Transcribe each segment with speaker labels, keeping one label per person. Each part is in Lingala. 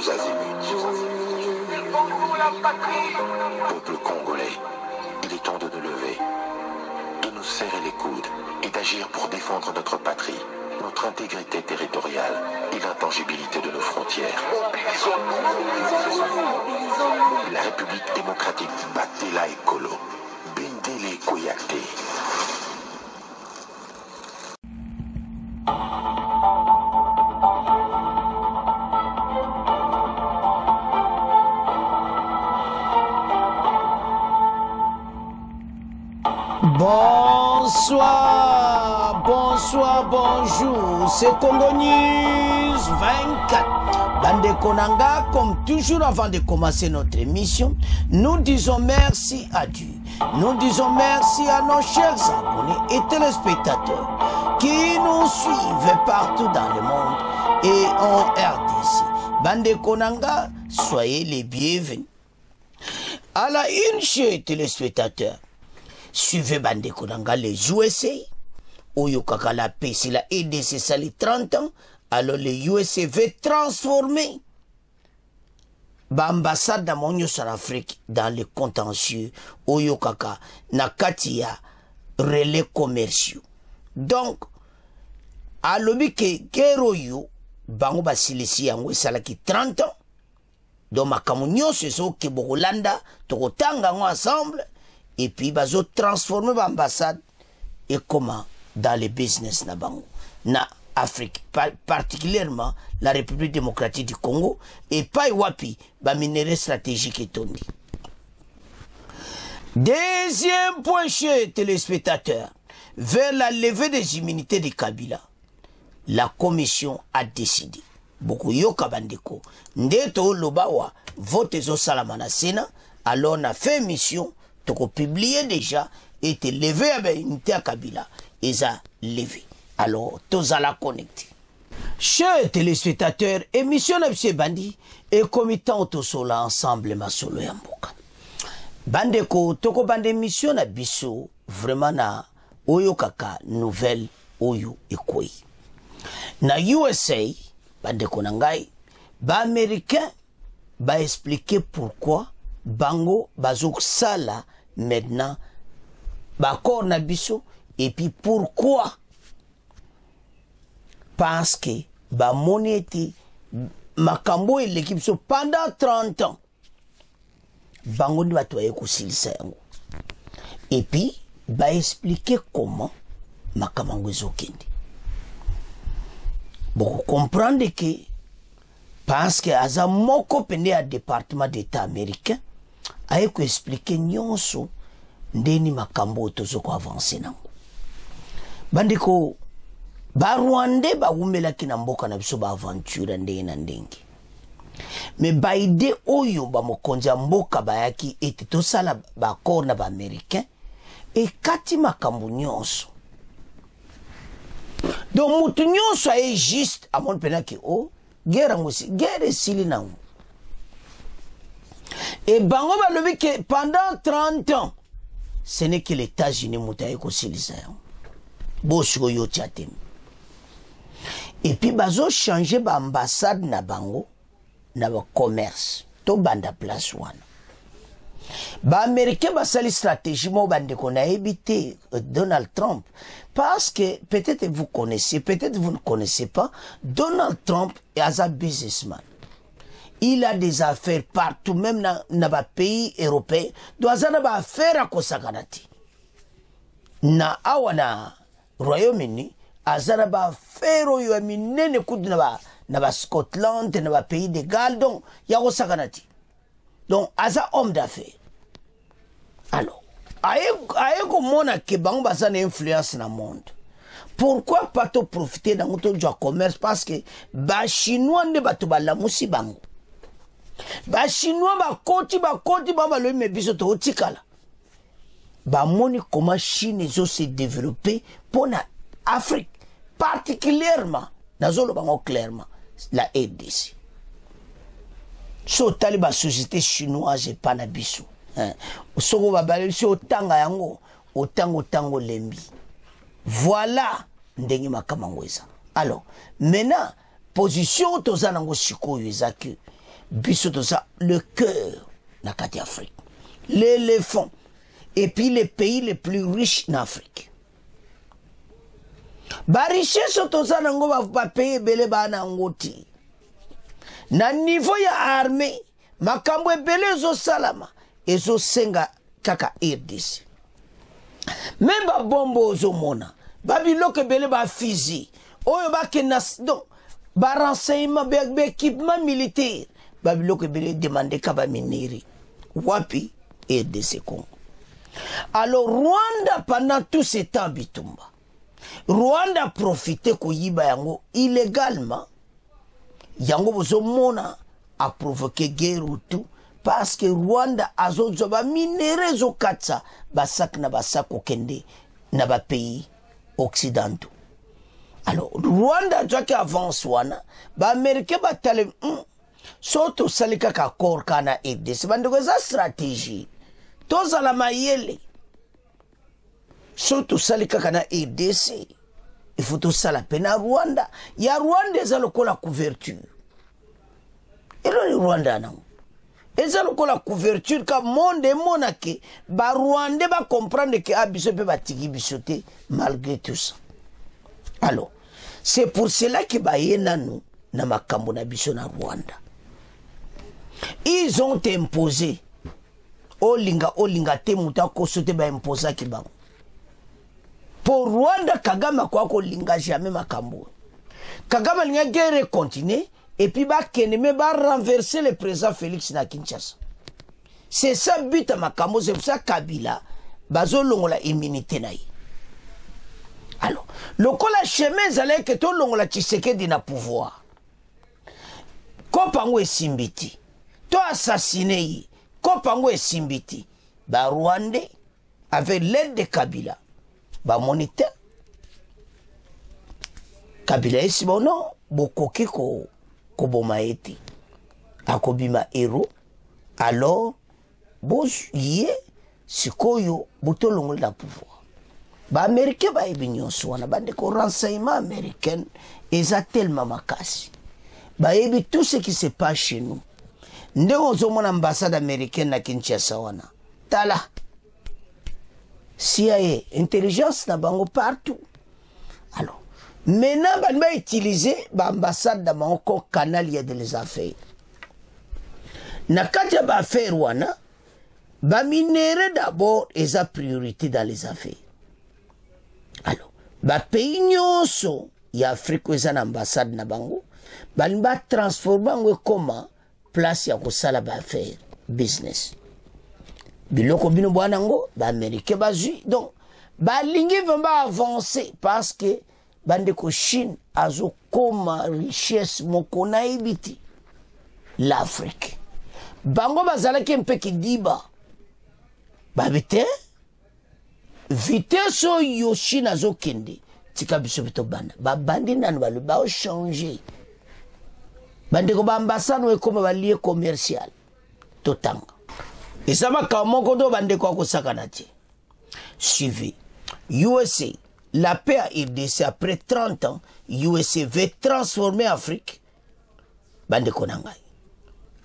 Speaker 1: tous azimuts. Peuple congolais, il est temps de nous lever, de nous serrer les coudes et d'agir pour défendre notre patrie, notre intégrité territoriale et l'intangibilité de nos frontières. La République démocratique Batela Ekolo, Bendele Koyate.
Speaker 2: Bonsoir, bonsoir, bonjour, c'est Congo News 24. Bande Konanga, comme toujours avant de commencer notre émission, nous disons merci à Dieu. Nous disons merci à nos chers abonnés et téléspectateurs qui nous suivent partout dans le monde et en RDC. Bande Konanga, soyez les bienvenus. À la une, chers téléspectateurs, suivez Bande Konanga les USA, Oyo Kaka la paix, c'est la EDC, ça les 30 ans, alors les USA veulent transformer l'ambassade de mon en Afrique dans les contentieux, Oyo Kaka, Nakatia, relais commerciaux. Donc, à l'objet que Geroyo, Bango Basilisi, Yango Salaki 30 ans, donc ma camunio, c'est ça que Borolanda, Tokotanga ensemble, et puis bazo transformer l'ambassade et comment dans le business na bango na Afrique, particulièrement la République démocratique du Congo et pas wapi ba minerai stratégique et tondi. Deuxième point, chers téléspectateurs, vers la levée des immunités de Kabila, la commission a décidé beaucoup yoka bandeko ndeto lobawa vote zo salamana Sénat, alors on a fait mission to publié déjà et te levé avec unité à Kabila et ça levé. Alors tous à la connecter. Chers téléspectateurs, émission de Bandi et comité autosola ensemble ma solo yamboka. Bandeko toko bande émission na biso vraiment na oyo kaka nouvelle oyo ekoi. Na USA bandeko nangai ba américain ba expliquer pourquoi bango bazok sala maintenant bakor na biso et puis pourquoi parce que ba monete makambo et l'équipe so pendant 30 ans bango ndi batoye kusilisa yango et puis ba expliquer comment makamango ezokende bon comprendre que parce que aza moko pende à département d'état américain aye ko expliquer nyonso ndeni makambo tozoko avancer nango bandiko ba Rwanda ba umela kina mboka na biso ba aventure ndenge na ndenge mais ba ide oyo ba mokonza mboka bayaki ete tosala ba accord na ba américain et kati makambo nyonso donc mutu nyonso aye juste amon penaki o guerre ngosi guerre sili nango et bango balobi que pendant 30 ans ce n'est que les États-Unis mutaye ko silisa bosko yo tchatem et puis bazo changer ba ambassade na bango na ba commerce to banda place wana ba américain ba sali stratégie mo bande ko na éviter Donald Trump parce que peut-être vous connaissez, peut-être vous ne connaissez pas, Donald Trump est un businessman. Il a des affaires partout, même dans les pays européens. Il a des affaires à Kosakanati. Na awana Royaume-Uni, il a des affaires à Scotland, dans les pays de Galles, donc il y a Kosakanati. Donc, il a un homme d'affaires. Alors, aye ko mona ke bango basa na influence na monde. Pourquoi pas to profiter dans notre commerce parce que ba chinois ne bato bala musi bango. Ba chinois ba koti ba le me biso to tikala. Ba moni comment Chine zo se développer pour na Afrique particulièrement nazolo bango clairement la RDC. So taliba société chinoise pas na biso. Soko babali si otanga yango otango lembi. Voilà ndenge makamango eza. Alors, maintenant position tozana ngo sikoyo eza que biso ça le cœur na kati Afrique, l'éléphant, et puis les pays les plus riches en Afrique. Ba richesse toza nango ba pays belé ba na ngoti. Na niveau ya armée, makambo ebele zo salama, ezo senga kaka RDC. Même ba bombo zo mona, ba biloke belé ba fizi, oyo ba kenas donc ba renseignement ba équipement militaire, ba biloke belé demander kaba mineri. Wapi RDC Congo. Alors Rwanda pendant tout ce temps bitumba. Rwanda a profité koyiba yango illégalement. Yango bozomona a provoqué guerre ou tout parce que Rwanda azozo ba minere zo katsa basak na basako kende na ba pays occidentaux. Alors Rwanda doit avance wana ba américain ba tale soto salika ka kor kana RDC bandeko za stratégie toza la mayele soto salika kana RDC il faut tout ça la peine à Rwanda. Il y a Rwanda za lokola couverture. Et le Rwanda non. Et ça lokola couverture ka monde monake ba Rwanda ba comprendre que abiso pe ba tiki bisoté malgré tout ça. Alors, c'est pour cela que ba yena nous na makambo na biso na Rwanda. Ils ont imposé olinga te muta ko sote ba imposa ki ba. Pour Rwanda, Kagame quoi ko linga jamais makambo. Kagame linga guerre continue et puis ba keneme ba renverser le président Félix na Kinshasa. C'est ça but à makambo, c'est pour ça Kabila bazo longola immunité na yi. Alors, le kola chemin zale que to longola Tshisekedi na pouvoir. Kopango esimbiti. To assassiné yi. Kopango esimbiti. Ba Rwandais avec l'aide de Kabila. Ba moniteur Kabila esi bono bokoki ko boma eti akobima hero alors bos yé sikoyo botolongo la pouvoir ba américain ba ebinyo swana bande ko renseignement américain eza tellement makasi ba ebi tout ce qui se passe chez nous ndeko zomona ambassade américaine na Kinshasa wana tala CIA, intelligence na bango partout. Alors, maintenant, on va utiliser l'ambassade dans mon canal de les affaires. Na katia ba affaire wana, ba minere d'abord est la priorité dans les affaires. Alors, ba pays nyonso ya Afrique eza na ambassade na bango, ba transformer ngo comment place ya kosala ba affaire business. Biloko bino bwanango ba américain bazui donc ba lingi va avancer parce que bande ko Chine azo koma richesse mokona ibiti l'Afrique bango bazala ki mpe kidiba ba bete vitesse yo Chine azo kende tika biso bito banda ba bandi nanu ba changer bande ko ba ambassade we koma ba lié commercial totanga. Et ça m'a kamokodo bande kwa kosakanati. Suivez. USA, la paix à RDC après 30 ans, USA veut transformer l'Afrique. Bande konangai.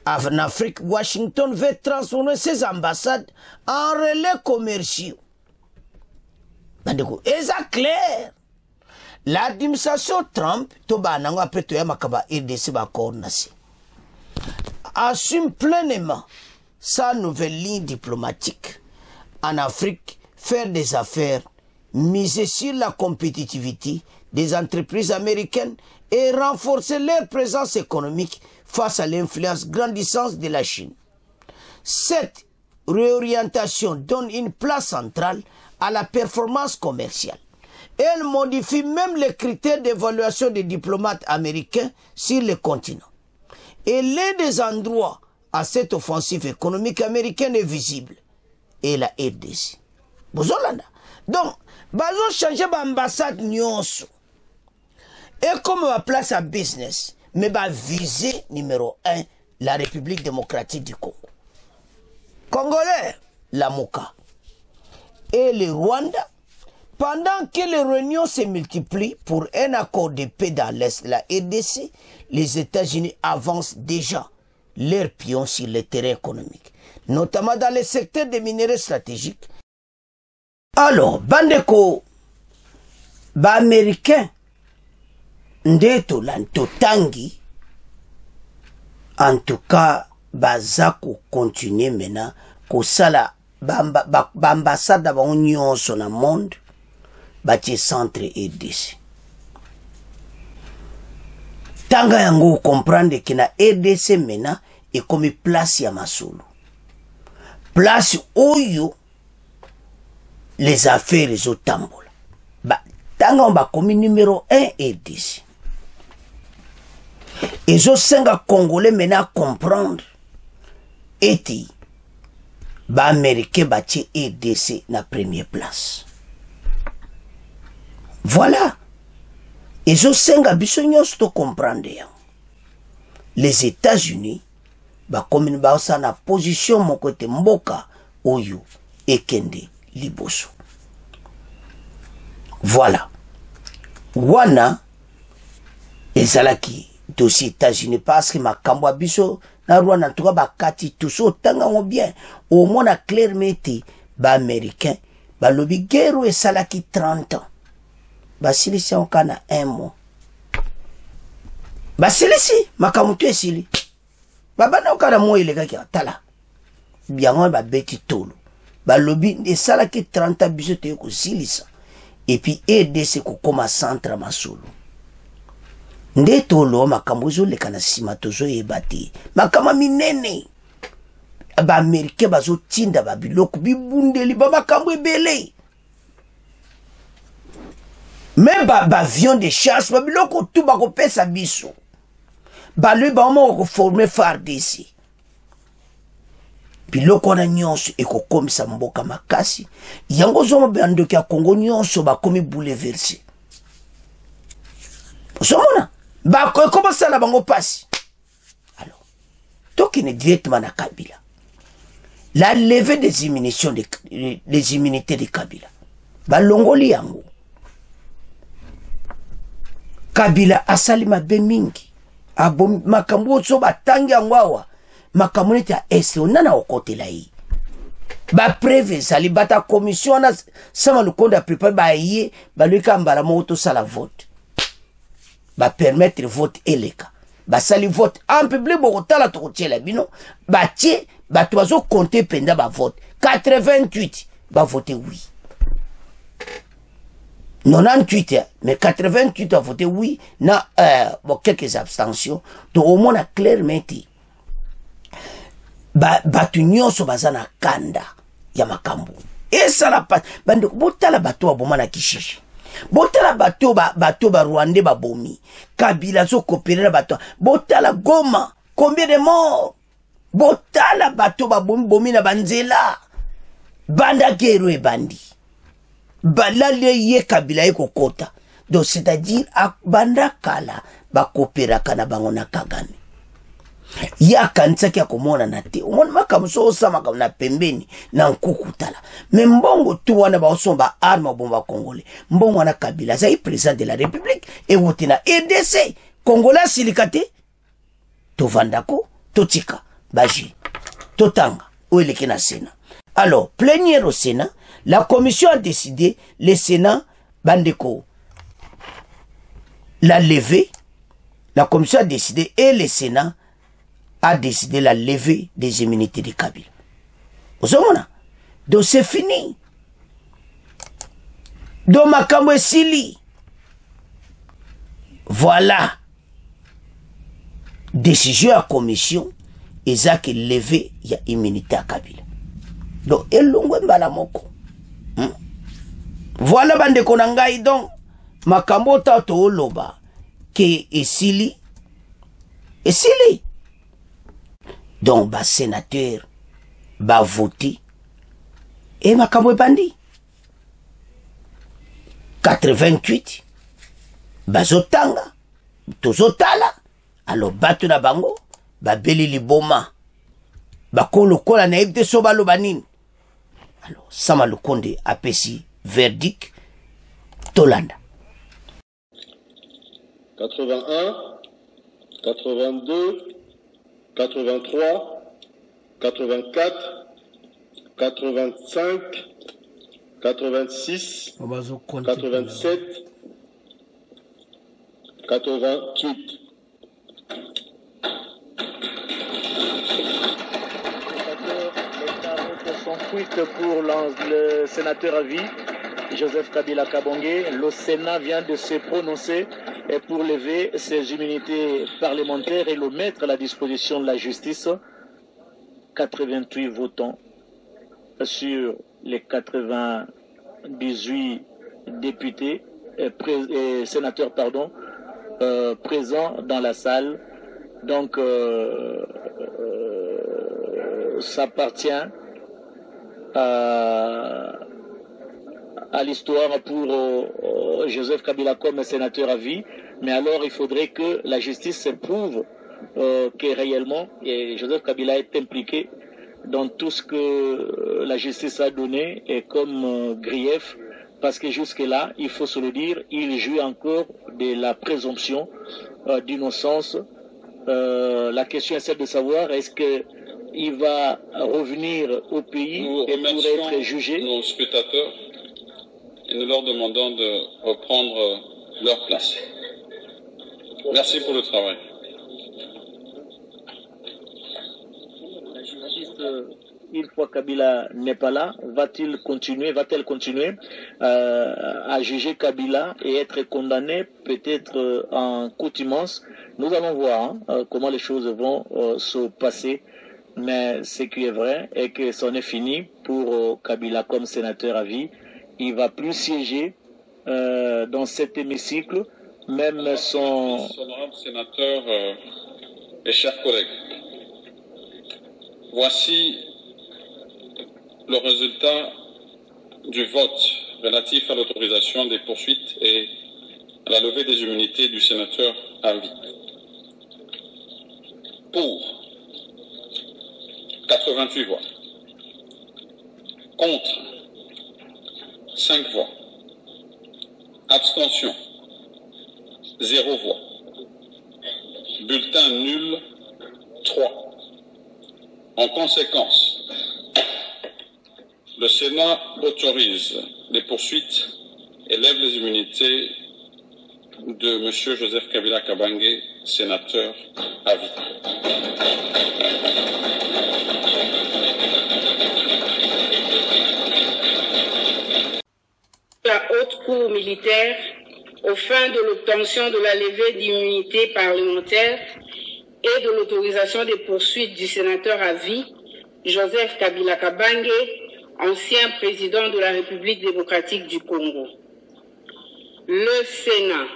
Speaker 2: En Afrique, Washington veut transformer ses ambassades en relais commerciaux. Bande ko. Et ça clair. L'administration Trump, toba nango après toya makaba RDC ba kornasi. Assume pleinement sa nouvelle ligne diplomatique en Afrique, faire des affaires, miser sur la compétitivité des entreprises américaines et renforcer leur présence économique face à l'influence grandissante de la Chine. Cette réorientation donne une place centrale à la performance commerciale. Elle modifie même les critères d'évaluation des diplomates américains sur le continent. Et l'un des endroits à cette offensive économique américaine est visible. Et la RDC. Bozolanda. Donc, bazo changer l'ambassade nyonso. Et comme ma place à business, mais va viser numéro 1, la République démocratique du Congo. Congolais, la Moka. Et le Rwanda, pendant que les réunions se multiplient pour un accord de paix dans l'Est de la RDC, les États-Unis avancent déjà leurs pions sur le terrain économique, notamment dans le secteur des minerais stratégiques. Alors, bandeko, ba américain, ndeto lanto tangi, en tout cas, baza ko continuer maintenant, ko sala, ba ambassade ba union sur le monde, ba ti centre RDC. Tanga yango comprendre que na RDC maintenant, et comme place ya masolo. Place oyo, les affaires les tambola. Ba tanga on ba comme numéro 1 RDC. Et je senga congolais maintenant comprendre et ba américain bati RDC na première place. Voilà. Et je senga biso nyonso comprendre ya. Les États-Unis ba comme ba sa na position mon côté mboka oyo ekende liboso. Voilà. Wana ezalaki dossier États-Unis parce que makambo biso na Rwanda en tout cas ba kati tout so tanga ngo bien au moins a clairement été ba américain ba lobi guerre esalaki 30 ans. Ba silisi on kana un mois. Ba silisi makambo tu esili. Ba bana okana mo ile kaki tala. Biango ba beti tolo. Ba lobi esalaki 30 ans biso te ko silisa. Et puis RDC ko koma centre masolo. Nde tolo makambo zo le kana sima tozo ebati. Makama minene. Ba Americain bazo tinda ba biloko bibundeli ba makambo ebele. Même ba avion de chasse ba biloko tout ba ko pesa biso. Ba lui ba mo ko former FARDC. Biloko na nyonso ekokomisa mboka makasi yango zomo bandoki ya Congo nyonso bakomi bouleversé. Osomona ba ko commencer na bango pasi. Alors tokine directement na Kabila. La levée des immunitions des immunités de Kabila. Ba longoli yango. Kabila asali mabe mingi. Abo makambo so batangi yango awa. Makamuniti ya este onana okotela hii. Ba preve sali bata commission na sama lukonda prepare ba yé ba luika mbala moto sala vote. Ba permettre vote eleka. Ba sali vote en public bokotala tokotiela bino ba tie ba toazo compter penda ba vote 88 ba voter oui. 98 mais 88 a voté oui na bon quelques abstentions donc au moins a clairement dit batu nyonso bazana kanda ya makambo esala pa bando botala bato aboma na kishishi botala bato ba Rwandais babomi Kabila zo coopérer bato botala Goma combien de morts botala bato babomi na banzela banda gero e bandi balale ye Kabila e kokota donc c'est-à-dire banda kala ba coopérer kana bango na Kagame ya kansaki ya komona na te omona makamuso osama kama na pembeni na nkukutala me mbongo tu wana ba osomba arme bomba congolais mbongo wana Kabila za président de la République et wote na RDC congolais silikate to vandako totika baji totanga oeleke na Sénat. Alors plénière au Sénat, la commission a décidé le Sénat bandeko la lever, la commission a décidé et le Sénat a décidé la levée des immunités de Kabila. Vous savez, donc c'est fini. Donc makambo esili. Voilà. Décision à commission, eza que lever ya immunité à Kabila. Donc elongwe mbala moko. Voilà bande konangai donc makambo tato oloba ke esili. Esili. Donc, ba sénateur, ba voté, et ma kamwe bandi. 88, ba zotanga, tozotala, alors batu na bango, ba beli liboma, ba kolo kola na ebde soba lo banin. Alors, sama lukonde apesi verdict, Tolanda.
Speaker 3: 81, 82, 83, 84, 85, 86, 87, 88.
Speaker 4: Sont quittes pour le sénateur à vie, Joseph Kabila Kabange. Le Sénat vient de se prononcer pour lever ses immunités parlementaires et le mettre à la disposition de la justice. 88 votants sur les 98 députés et sénateurs présents dans la salle. Donc ça appartient à l'histoire pour Joseph Kabila comme sénateur à vie, mais alors il faudrait que la justice prouve que réellement Joseph Kabila est impliqué dans tout ce que la justice a donné et comme grief, parce que jusque-là, il faut se le dire, il jouit encore de la présomption d'innocence. La question est celle de savoir est-ce qu'il va revenir au pays et pour être jugé.
Speaker 5: Nos spectateurs et nous leur demandons de reprendre leur place. Merci pour le travail.
Speaker 4: La justice, une fois Kabila n'est pas là, va-t-elle continuer à juger Kabila et être condamné peut-être en contumace? Nous allons voir comment les choses vont se passer. Mais ce qui est vrai est que c'en est fini pour Kabila comme sénateur à vie. Il ne va plus siéger dans cet hémicycle, même son...
Speaker 5: Honorable sénateur et chers collègues, voici le résultat du vote relatif à l'autorisation des poursuites et à la levée des immunités du sénateur à vie. Pour 88 voix. Contre 5 voix. Abstention 0 voix. Bulletin nul 3. En conséquence, le Sénat autorise les poursuites et lève les immunités de M. Joseph Kabila Kabange, sénateur à vie.
Speaker 6: La haute cour militaire, aux fins de l'obtention de la levée d'immunité parlementaire et de l'autorisation des poursuites du sénateur à vie, Joseph Kabila Kabange, ancien président de la République démocratique du Congo. Le Sénat,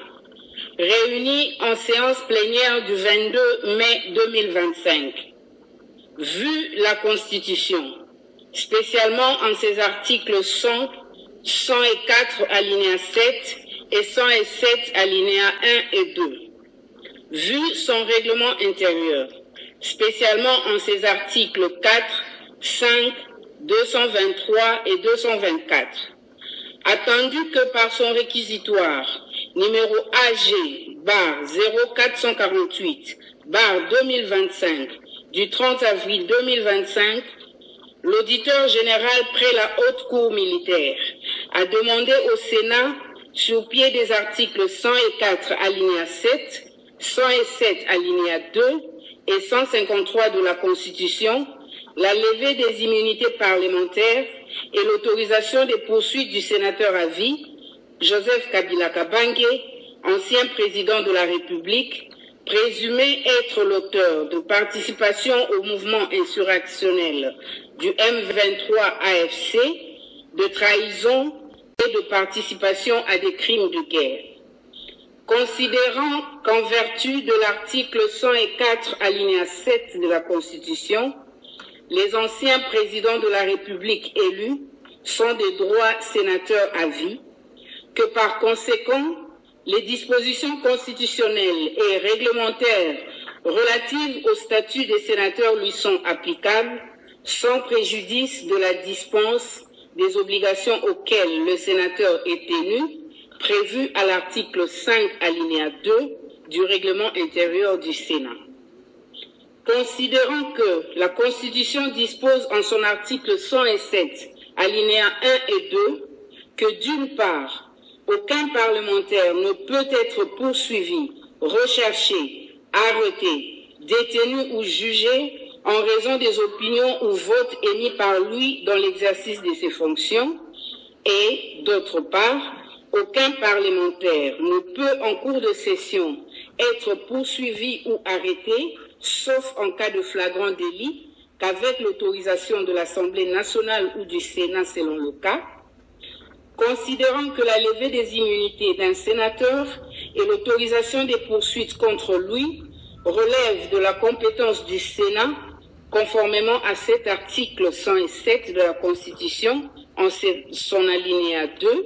Speaker 6: réuni en séance plénière du 22 mai 2025, vu la Constitution, spécialement en ses articles 100, 104 alinéa 7 et 107 alinéa 1 et 2, vu son règlement intérieur, spécialement en ses articles 4, 5, 223 et 224, attendu que par son réquisitoire numéro AG/0448/2025 du 30 avril 2025, l'auditeur général près la haute cour militaire a demandé au Sénat, sur pied des articles 104 alinéa 7, 107 alinéa 2 et 153 de la Constitution, la levée des immunités parlementaires et l'autorisation des poursuites du sénateur à vie, Joseph Kabila Kabange, ancien président de la République, présumé être l'auteur de participation au mouvement insurrectionnel du M23 AFC, de trahison et de participation à des crimes de guerre. Considérant qu'en vertu de l'article 104 alinéa 7 de la Constitution, les anciens présidents de la République élus sont des droits sénateurs à vie, que par conséquent, les dispositions constitutionnelles et réglementaires relatives au statut des sénateurs lui sont applicables, sans préjudice de la dispense des obligations auxquelles le sénateur est tenu, prévues à l'article 5 alinéa 2 du règlement intérieur du Sénat. Considérant que la Constitution dispose en son article 107, alinéa 1 et 2, que d'une part, aucun parlementaire ne peut être poursuivi, recherché, arrêté, détenu ou jugé en raison des opinions ou votes émis par lui dans l'exercice de ses fonctions, et d'autre part, aucun parlementaire ne peut en cours de session être poursuivi ou arrêté, sauf en cas de flagrant délit, qu'avec l'autorisation de l'Assemblée nationale ou du Sénat selon le cas, considérant que la levée des immunités d'un sénateur et l'autorisation des poursuites contre lui relèvent de la compétence du Sénat, conformément à cet article 107 de la Constitution, en son alinéa 2,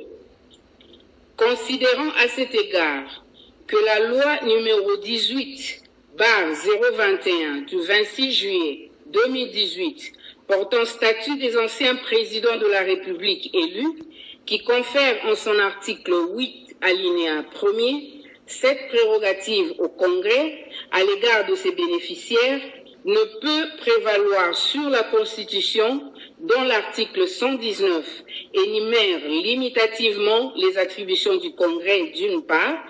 Speaker 6: considérant à cet égard que la loi numéro 18/021 du 26 juillet 2018 portant statut des anciens présidents de la République élus, qui confère en son article 8 alinéa 1er cette prérogative au Congrès à l'égard de ses bénéficiaires, ne peut prévaloir sur la Constitution dont l'article 119 énumère limitativement les attributions du Congrès d'une part,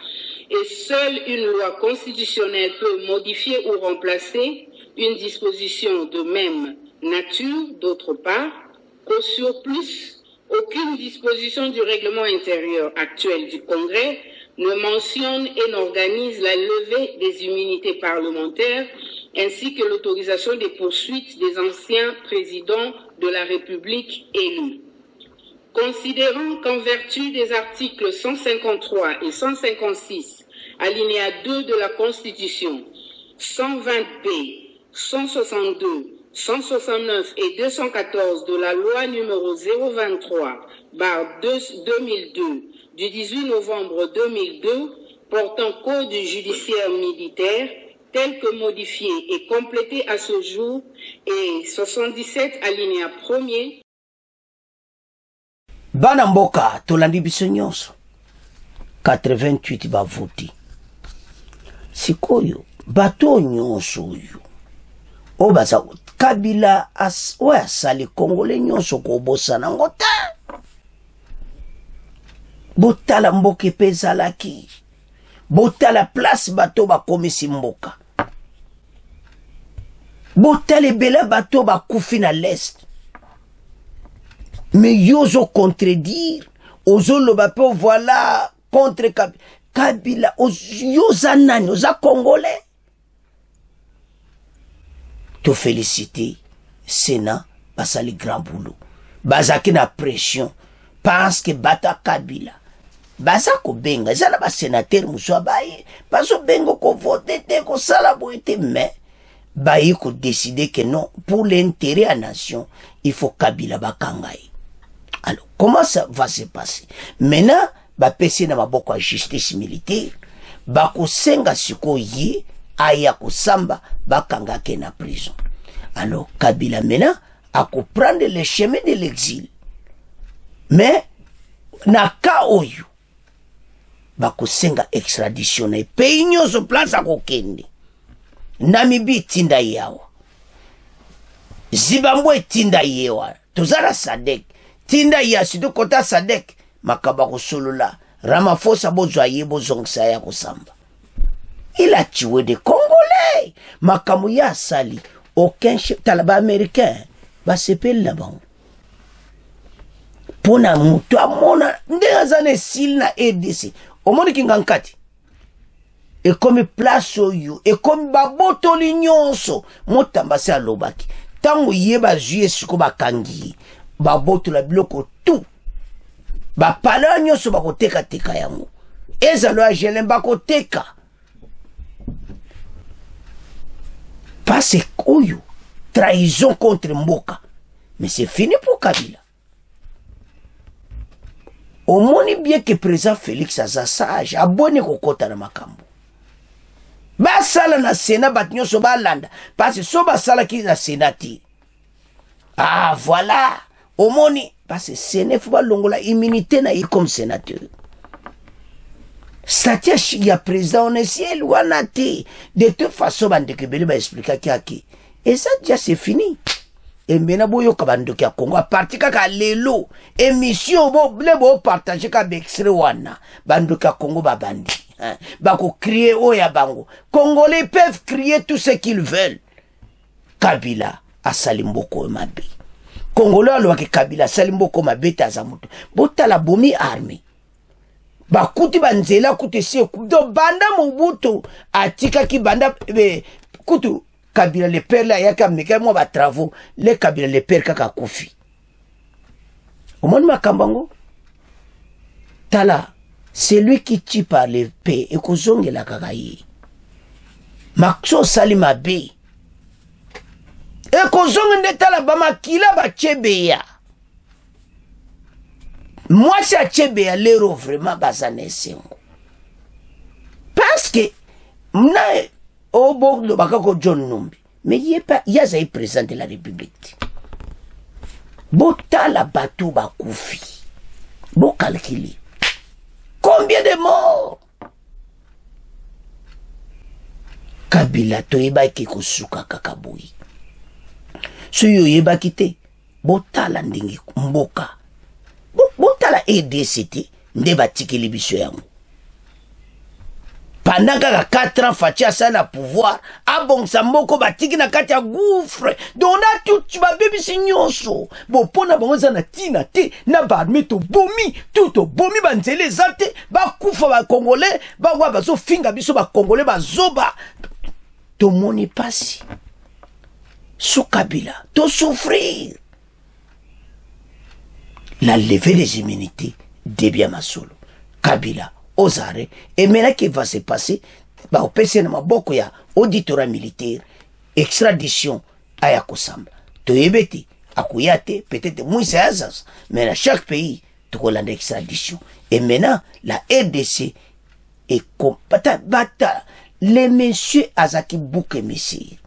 Speaker 6: et seule une loi constitutionnelle peut modifier ou remplacer une disposition de même nature d'autre part, qu'au surplus, aucune disposition du règlement intérieur actuel du Congrès ne mentionne et n'organise la levée des immunités parlementaires ainsi que l'autorisation des poursuites des anciens présidents de la République élus. Considérant qu'en vertu des articles 153 et 156, alinéa 2 de la Constitution, 120b, 162, 169 et 214 de la loi numéro 023/2002 du 18 novembre 2002 portant code judiciaire militaire tel que modifié et complété à ce jour et 77 alinéa 1er.
Speaker 2: Bana mboka tolandi biso nyonso 88 bavoti sikoyo bato nyonso oyo obaza Kabila oyo asali Congolais nyonso kobosana ngo te botala mboka epe ezalaki botala place bato bakomisi mboka botala ebele bato bakufi na l'est. Mais yozo contredire, ozoloba pe voilà contre Kabila, yoza nani, oza Congolais. Te féliciter, Sénat, basali grand boulot. Bazaki na pression, parce que bata Kabila. Bazako benga, zala ba sénateur muswa baye, baso bengo ko vote te, ko sala boite, mais baye ko décider que non, pour l'intérêt à la nation, il faut Kabila bakangaye. Alors, comment ça va se passer? Maintenant, ba pesi na maboko ya justice militaire, ba ko senga siko ye, aya ko samba, ba kanga ke na prison. Alors, Kabila maintenant, a ko prendre le chemin de l'exil. Mais, na ka oyo, ba ko senga extradition na pays nyonso place a ko kende. Namibie tinda yawa. Zimbabwe tinda yewa. Tozara Sadek. Tinda ya sido kota Sadek. Makaba kusulula. Ramaphosa bozwa yebo zongsa ya kusamba. Il a tué des Congolais. Makamu ya sali. Aucun chef talaba américain. Ba sepel là-bas. Pona mutu amona. Nde zane sil na EDC. Omoni kingankati. Et comme place oyo, et comme baboto nyonso, motambase alobaki. Tango yeba juye suko bakangi, baboto la biloko tout. Ba pala nyonso bakoteka teka yango. Ezalo ya jelen bakoteka. Parce oyo, trahison contre Mboka. Mais c'est fini pour Kabila. Omoni bien que président Félix aza sage, abone kokota na makambo. Basala na Sénat batinyo so balanda parce que so basala ki na Sénat. Ah voilà, omoni parce que Sénat faut balongola immunité na comme sénateur. statut ya président onesiel wana te. De toute façon bandeko ebele baexplikaki ake eza déjà c'est fini. Et maintenant boyoka bandeko ya Congo a parti kaka lelo émission le bo partager ka extrait wana bandeko ya Congo babandi bako crier oya bango. Congolais peuvent crier tout ce qu'ils veulent. Kabila asali mboko mabe. Congolais alobaki Kabila asali mboko mabe taza mutu. Botala bomi armée. Bakuti banzela kuti se do banda Mobutu atika ki banda kutu Kabila le père là yaka meka mo ba travaux le Kabila le père kaka kufi. Omoni makambango tala celui qui tue par l'épée et kozongela kaka yi. Maxo salima be. E kozonge tala ba makila ba chebeya. Moi, c'est Tchébéa l'héros vraiment basané sengo. Parce que mna au bord de Bakako John Numbi, mais il y a un président de la République. Bota la bateau bakoufi. Bon calculer. Combien de morts? Kabila toyeba ki kosuka kakaboui. Suyo yeba kite. Bota la ndingi mboka. Botala EDCT nde batikeli biso yango. Pendant kaka 4 ans Fachi asala pouvoir abongsa mboko batiki na kati ya gouffre. Donc na tout babebisi nyonso. Bo pona bango za na tina te na barme to bomi tout to bomi banzele zate ba kufa ba Congolais ba wa bazo finga biso ba Congolais ba zoba. To moni pasi. Sous Kabila to souffrir. La levée des immunités Debia Masolo, Kabila, Ozare, et maintenant qu'il va se passer, bah, au PC na maboko ya auditorat militaire, extradition à Yakosamba. Toyebeti, Akuyate, peut-être Mouissa Azaz, mais dans chaque pays, tu as l'extradition. Et maintenant, la RDC est bata, les messieurs Azaki Bouke Messi.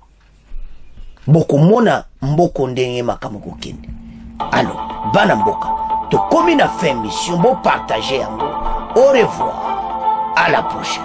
Speaker 2: Boko mona mboko ndenge makamoko kende. Alors, Banamboka, te comme une fin mission, bon partager en gros. Au revoir, à la prochaine.